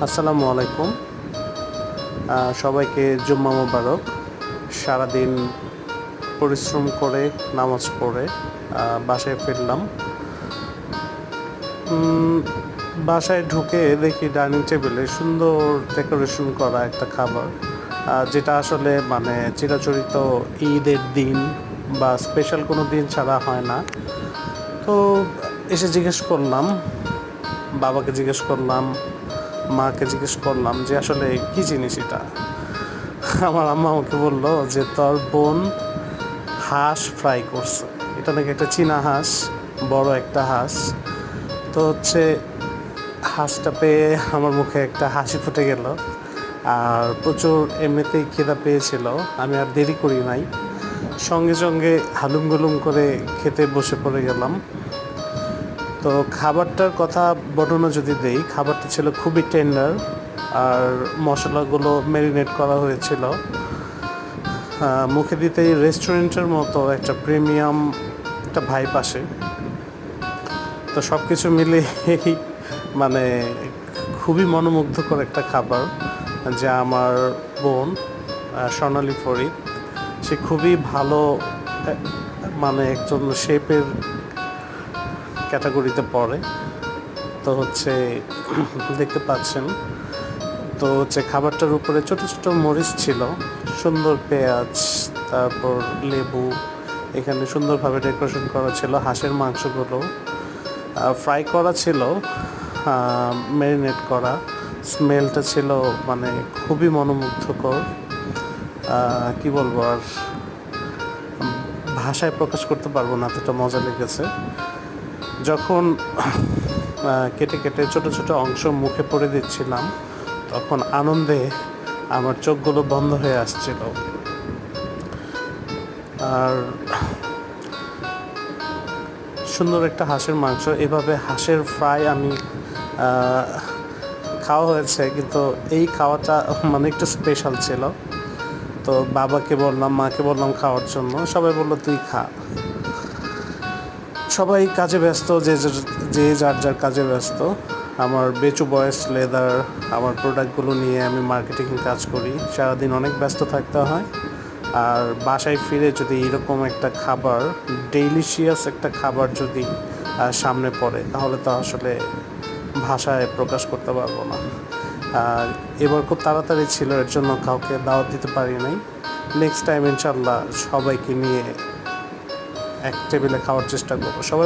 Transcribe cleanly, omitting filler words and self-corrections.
আসসালামু আলাইকুম। সবাইকে জুম্মা মোবারক। সারাদিন পরিশ্রম করে নামাজ পড়ে বাসায় ফিরলাম। বাসায় ঢুকে দেখি ডাইনিং টেবিলে সুন্দর ডেকোরেশন করা একটা খাবার, যেটা আসলে মানে চিরাচরিত ঈদের দিন বা স্পেশাল কোনো দিন ছাড়া হয় না। তো এসে জিজ্ঞেস করলাম, বাবাকে জিজ্ঞেস করলাম, মাকে জিজ্ঞেস করলাম যে আসলে কী জিনিস এটা। আমার আম্মা আমাকে বললো যে তোর বোন হাঁস ফ্রাই করছে। এটা নাকি একটা চীনা হাঁস, বড় একটা হাঁস। তো হাঁসটা পেয়ে আমার মুখে একটা হাসি ফুটে গেল। আর প্রচুর এমনিতেই খিদা পেয়েছিল, আমি আর দেরি করি নাই, সঙ্গে সঙ্গে হালুম গুলুম করে খেতে বসে পড়ে গেলাম। তো খাবারটার কথা বর্ণনা যদি দেই, খাবারটা ছিল খুবই টেন্ডার, আর মশলাগুলো ম্যারিনেট করা হয়েছিল। মুখে দিতেই রেস্টুরেন্টের মতো একটা প্রিমিয়াম একটা ভাইব আসে। তো সব কিছু মিলে মানে খুবই মনোমুগ্ধকর একটা খাবার, যা আমার বোন স্বর্ণালী ফরিদ, সে খুবই ভালো মানে একজন শেফের ক্যাটাগরিতে পড়ে। তো দেখতে পাচ্ছেন। তো খাবারটার উপরে ছোট ছোট মরিচ ছিল, সুন্দর পেঁয়াজ, তারপর লেবু, এখানে সুন্দরভাবে ডেকোরেশন করা ছিল। হাঁসের মাংসগুলো ফ্রাই করা ছিল, ম্যারিনেট করা। স্মেলটা ছিল মানে খুবই মনোমুগ্ধকর। কি বলবো আর, ভাষায় প্রকাশ করতে পারবো না, এতটা মজা লেগেছে। যখন কেটে কেটে ছোট ছোট অংশ মুখে পড়ে দিচ্ছিলাম, তখন আনন্দে আমার চোখগুলো বন্ধ হয়ে আসছিল। আর সুন্দর একটা হাঁসের মাংস, এভাবে হাঁসের ফ্রাই আমি খাওয়া হয়েছে, কিন্তু এই খাওয়াটা মানে একটু স্পেশাল ছিল। তো বাবাকে বললাম, মাকে বললাম খাওয়ার জন্য, সবাই বললো তুই খা। সবাই কাজে ব্যস্ত, যে যার যার কাজে ব্যস্ত। আমার বেচু বয়েস লেদার, আমার প্রোডাক্টগুলো নিয়ে আমি মার্কেটিং কাজ করি, সারাদিন অনেক ব্যস্ত থাকতে হয়। আর বাসায় ফিরে যদি এরকম একটা খাবার, ডেলিশিয়াস একটা খাবার যদি সামনে পড়ে, তাহলে তো আসলে ভাষায় প্রকাশ করতে পারবো না। আর এবার খুব তাড়াতাড়ি ছিল, এর জন্য কাউকে দাওয়াত দিতে পারি নাই। নেক্সট টাইম ইনশাল্লাহ সবাইকে নিয়ে এক টেবিলে খাওয়ার চেষ্টা করবো। সবাই